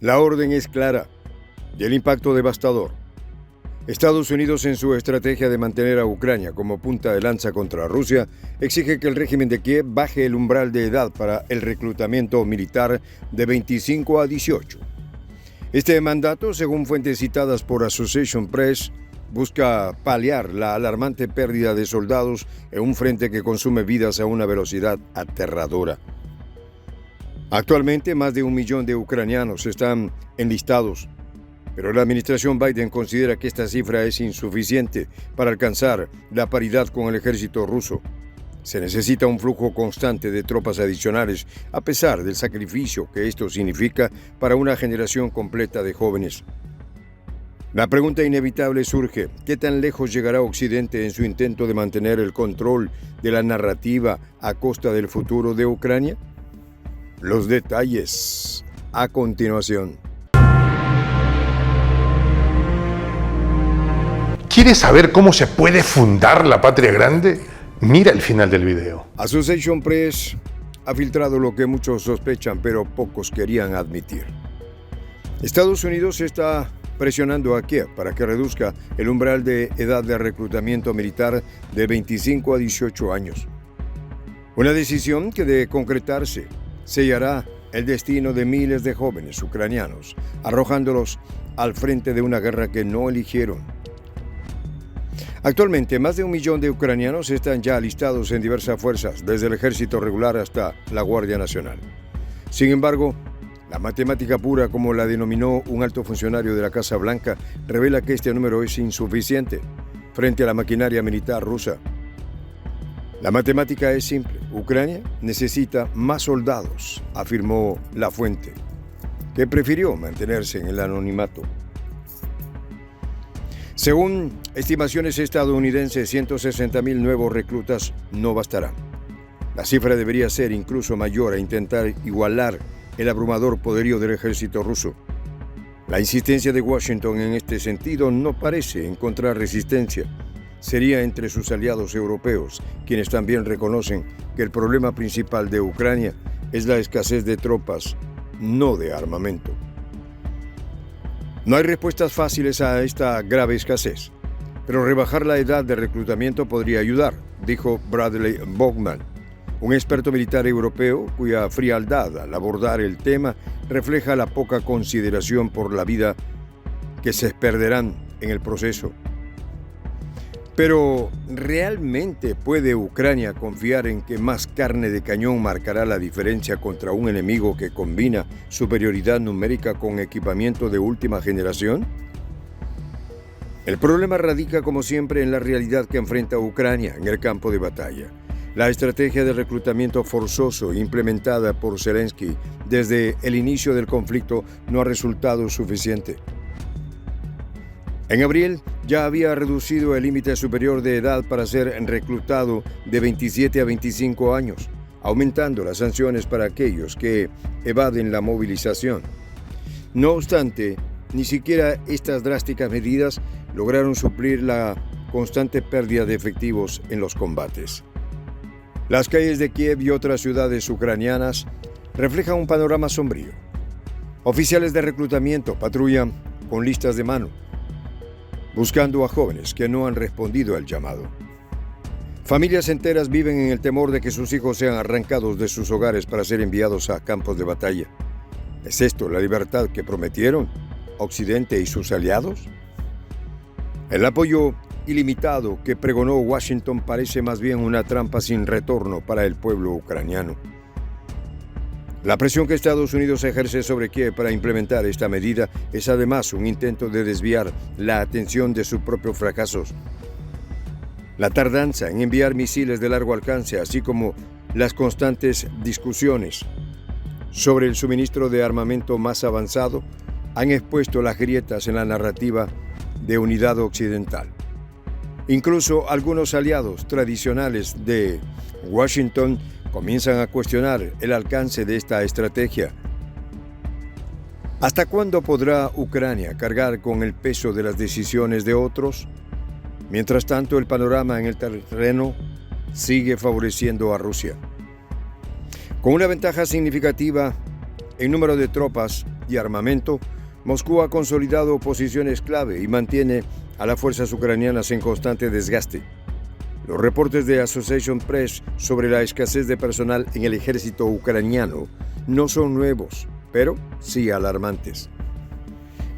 La orden es clara y el impacto devastador. Estados Unidos, en su estrategia de mantener a Ucrania como punta de lanza contra Rusia, exige que el régimen de Kiev baje el umbral de edad para el reclutamiento militar de 25 a 18. Este mandato, según fuentes citadas por Associated Press, busca paliar la alarmante pérdida de soldados en un frente que consume vidas a una velocidad aterradora. Actualmente, más de 1 millón de ucranianos están enlistados, pero la administración Biden considera que esta cifra es insuficiente para alcanzar la paridad con el ejército ruso. Se necesita un flujo constante de tropas adicionales, a pesar del sacrificio que esto significa para una generación completa de jóvenes. La pregunta inevitable surge: ¿qué tan lejos llegará Occidente en su intento de mantener el control de la narrativa a costa del futuro de Ucrania? Los detalles a continuación. ¿Quieres saber cómo se puede fundar la patria grande? Mira el final del video. Associated Press ha filtrado lo que muchos sospechan, pero pocos querían admitir. Estados Unidos está presionando a Kiev para que reduzca el umbral de edad de reclutamiento militar de 25 a 18 años. Una decisión que, de concretarse, sellará el destino de miles de jóvenes ucranianos, arrojándolos al frente de una guerra que no eligieron. Actualmente, más de 1 millón de ucranianos están ya alistados en diversas fuerzas, desde el ejército regular hasta la Guardia Nacional. Sin embargo, la matemática pura, como la denominó un alto funcionario de la Casa Blanca, revela que este número es insuficiente frente a la maquinaria militar rusa. La matemática es simple: Ucrania necesita más soldados, afirmó la fuente, que prefirió mantenerse en el anonimato. Según estimaciones estadounidenses, 160,000 nuevos reclutas no bastarán. La cifra debería ser incluso mayor e intentar igualar el abrumador poderío del ejército ruso. La insistencia de Washington en este sentido no parece encontrar resistencia. Sería entre sus aliados europeos, quienes también reconocen que el problema principal de Ucrania es la escasez de tropas, no de armamento. No hay respuestas fáciles a esta grave escasez, pero rebajar la edad de reclutamiento podría ayudar, dijo Bradley Bowman, un experto militar europeo cuya frialdad al abordar el tema refleja la poca consideración por la vida que se perderán en el proceso. Pero, ¿realmente puede Ucrania confiar en que más carne de cañón marcará la diferencia contra un enemigo que combina superioridad numérica con equipamiento de última generación? El problema radica, como siempre, en la realidad que enfrenta Ucrania en el campo de batalla. La estrategia de reclutamiento forzoso implementada por Zelensky desde el inicio del conflicto no ha resultado suficiente. En abril ya había reducido el límite superior de edad para ser reclutado de 27 a 25 años, aumentando las sanciones para aquellos que evaden la movilización. No obstante, ni siquiera estas drásticas medidas lograron suplir la constante pérdida de efectivos en los combates. Las calles de Kiev y otras ciudades ucranianas reflejan un panorama sombrío. Oficiales de reclutamiento patrullan con listas de mano, buscando a jóvenes que no han respondido al llamado. Familias enteras viven en el temor de que sus hijos sean arrancados de sus hogares para ser enviados a campos de batalla. ¿Es esto la libertad que prometieron Occidente y sus aliados? El apoyo ilimitado que pregonó Washington parece más bien una trampa sin retorno para el pueblo ucraniano. La presión que Estados Unidos ejerce sobre Kiev para implementar esta medida es además un intento de desviar la atención de sus propios fracasos. La tardanza en enviar misiles de largo alcance, así como las constantes discusiones sobre el suministro de armamento más avanzado, han expuesto las grietas en la narrativa de unidad occidental. Incluso algunos aliados tradicionales de Washington comienzan a cuestionar el alcance de esta estrategia. ¿Hasta cuándo podrá Ucrania cargar con el peso de las decisiones de otros? Mientras tanto, el panorama en el terreno sigue favoreciendo a Rusia. Con una ventaja significativa en número de tropas, y armamento, Moscú ha consolidado posiciones clave y mantiene a las fuerzas ucranianas en constante desgaste. Los reportes de Associated Press sobre la escasez de personal en el ejército ucraniano no son nuevos, pero sí alarmantes.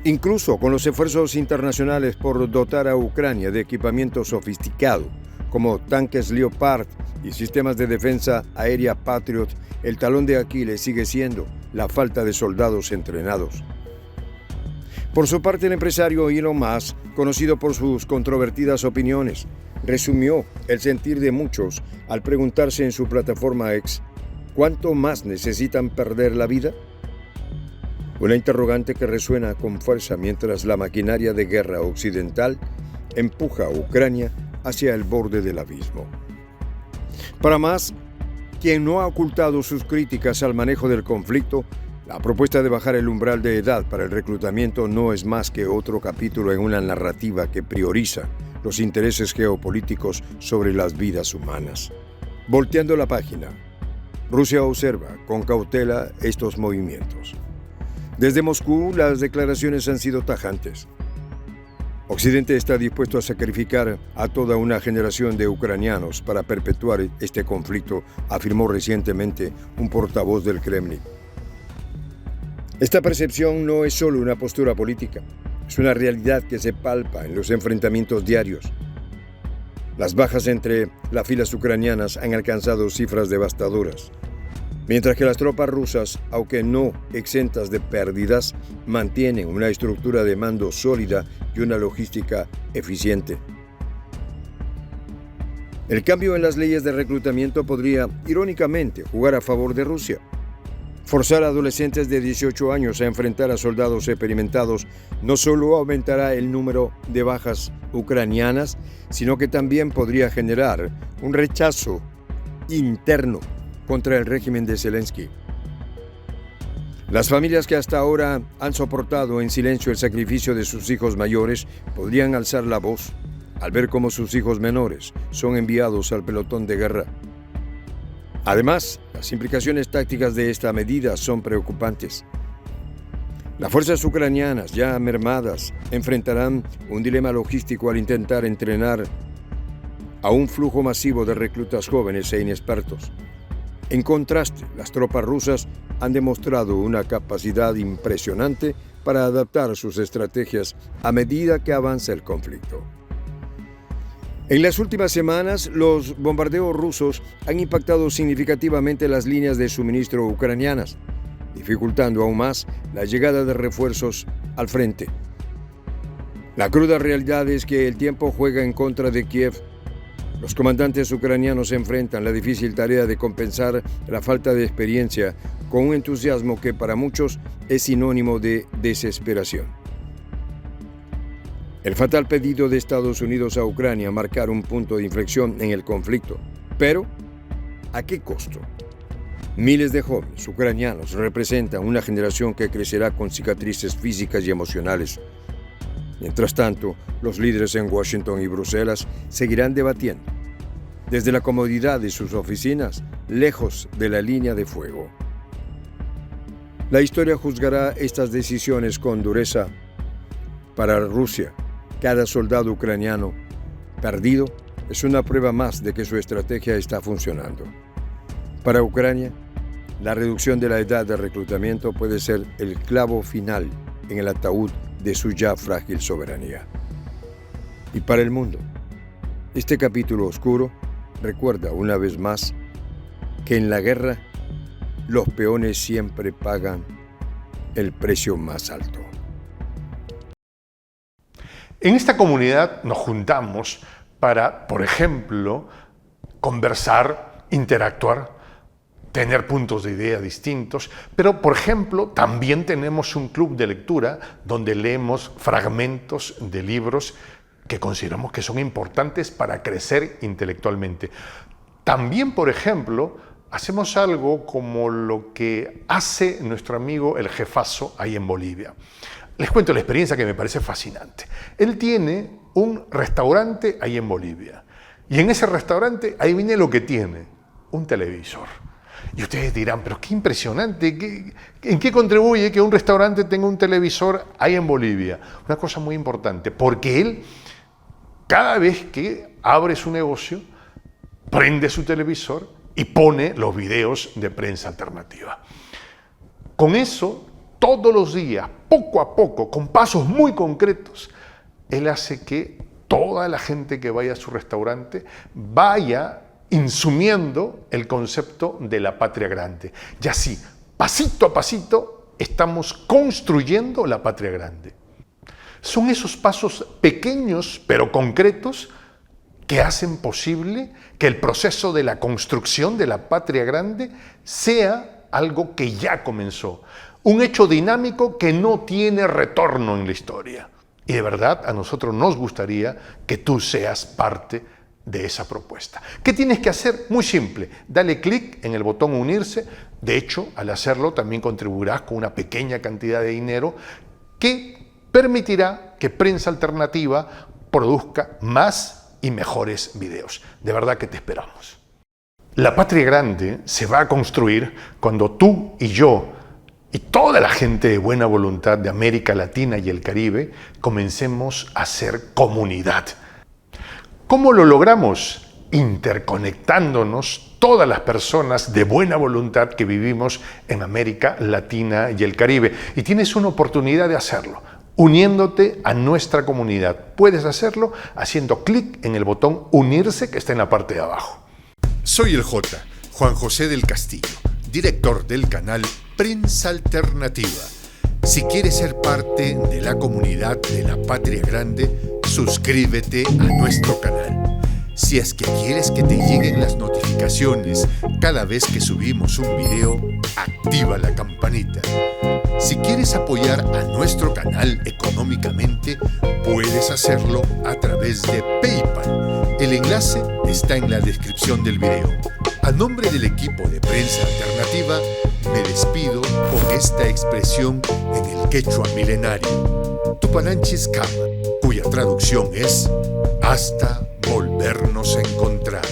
Incluso con los esfuerzos internacionales por dotar a Ucrania de equipamiento sofisticado, como tanques Leopard y sistemas de defensa aérea Patriot, el talón de Aquiles sigue siendo la falta de soldados entrenados. Por su parte, el empresario Elon Musk, conocido por sus controvertidas opiniones, resumió el sentir de muchos al preguntarse en su plataforma X, ¿cuánto más necesitan perder la vida? Una interrogante que resuena con fuerza mientras la maquinaria de guerra occidental empuja a Ucrania hacia el borde del abismo. Para Musk, quien no ha ocultado sus críticas al manejo del conflicto, la propuesta de bajar el umbral de edad para el reclutamiento no es más que otro capítulo en una narrativa que prioriza los intereses geopolíticos sobre las vidas humanas. Volteando la página, Rusia observa con cautela estos movimientos. Desde Moscú, las declaraciones han sido tajantes. Occidente está dispuesto a sacrificar a toda una generación de ucranianos para perpetuar este conflicto, afirmó recientemente un portavoz del Kremlin. Esta percepción no es solo una postura política, es una realidad que se palpa en los enfrentamientos diarios. Las bajas entre las filas ucranianas han alcanzado cifras devastadoras, mientras que las tropas rusas, aunque no exentas de pérdidas, mantienen una estructura de mando sólida y una logística eficiente. El cambio en las leyes de reclutamiento podría, irónicamente, jugar a favor de Rusia. Forzar a adolescentes de 18 años a enfrentar a soldados experimentados no solo aumentará el número de bajas ucranianas, sino que también podría generar un rechazo interno contra el régimen de Zelensky. Las familias que hasta ahora han soportado en silencio el sacrificio de sus hijos mayores podrían alzar la voz al ver cómo sus hijos menores son enviados al pelotón de guerra. Además, las implicaciones tácticas de esta medida son preocupantes. Las fuerzas ucranianas ya mermadas enfrentarán un dilema logístico al intentar entrenar a un flujo masivo de reclutas jóvenes e inexpertos. En contraste, las tropas rusas han demostrado una capacidad impresionante para adaptar sus estrategias a medida que avanza el conflicto. En las últimas semanas, los bombardeos rusos han impactado significativamente las líneas de suministro ucranianas, dificultando aún más la llegada de refuerzos al frente. La cruda realidad es que el tiempo juega en contra de Kiev. Los comandantes ucranianos enfrentan la difícil tarea de compensar la falta de experiencia con un entusiasmo que para muchos es sinónimo de desesperación. El fatal pedido de Estados Unidos a Ucrania marcar un punto de inflexión en el conflicto. Pero, ¿a qué costo? Miles de jóvenes ucranianos representan una generación que crecerá con cicatrices físicas y emocionales. Mientras tanto, los líderes en Washington y Bruselas seguirán debatiendo, desde la comodidad de sus oficinas, lejos de la línea de fuego. La historia juzgará estas decisiones con dureza. Para Rusia, cada soldado ucraniano perdido es una prueba más de que su estrategia está funcionando. Para Ucrania, la reducción de la edad de reclutamiento puede ser el clavo final en el ataúd de su ya frágil soberanía. Y para el mundo, este capítulo oscuro recuerda una vez más que en la guerra los peones siempre pagan el precio más alto. En esta comunidad nos juntamos para, por ejemplo, conversar, interactuar, tener puntos de idea distintos, pero, por ejemplo, también tenemos un club de lectura donde leemos fragmentos de libros que consideramos que son importantes para crecer intelectualmente. También, por ejemplo, hacemos algo como lo que hace nuestro amigo el jefazo ahí en Bolivia. Les cuento la experiencia que me parece fascinante. Él tiene un restaurante ahí en Bolivia. Y en ese restaurante, ahí viene lo que tiene, un televisor. Y ustedes dirán, pero qué impresionante, ¿en qué contribuye que un restaurante tenga un televisor ahí en Bolivia? Una cosa muy importante, porque él, cada vez que abre su negocio, prende su televisor y pone los videos de Prensa Alternativa. Con eso, todos los días, poco a poco, con pasos muy concretos, él hace que toda la gente que vaya a su restaurante vaya insumiendo el concepto de la patria grande. Y así, pasito a pasito, estamos construyendo la patria grande. Son esos pasos pequeños pero concretos que hacen posible que el proceso de la construcción de la patria grande sea algo que ya comenzó, un hecho dinámico que no tiene retorno en la historia. Y de verdad a nosotros nos gustaría que tú seas parte de esa propuesta. ¿Qué tienes que hacer? Muy simple, dale clic en el botón unirse. De hecho, al hacerlo también contribuirás con una pequeña cantidad de dinero que permitirá que Prensa Alternativa produzca más y mejores videos. De verdad que te esperamos. La patria grande se va a construir cuando tú y yo y toda la gente de buena voluntad de América Latina y el Caribe comencemos a ser comunidad. ¿Cómo lo logramos? Interconectándonos todas las personas de buena voluntad que vivimos en América Latina y el Caribe. Y tienes una oportunidad de hacerlo, uniéndote a nuestra comunidad. Puedes hacerlo haciendo clic en el botón unirse que está en la parte de abajo. Soy el J, Juan José del Castillo, director del canal Prensa Alternativa. Si quieres ser parte de la comunidad de la Patria Grande, suscríbete a nuestro canal. Si es que quieres que te lleguen las notificaciones cada vez que subimos un video, activa la campanita. Si quieres apoyar a nuestro canal económicamente, puedes hacerlo a través de PayPal. El enlace está en la descripción del video. A nombre del equipo de Prensa Alternativa, me despido con esta expresión en el quechua milenario, Tupananchis Kama, cuya traducción es hasta volvernos a encontrar.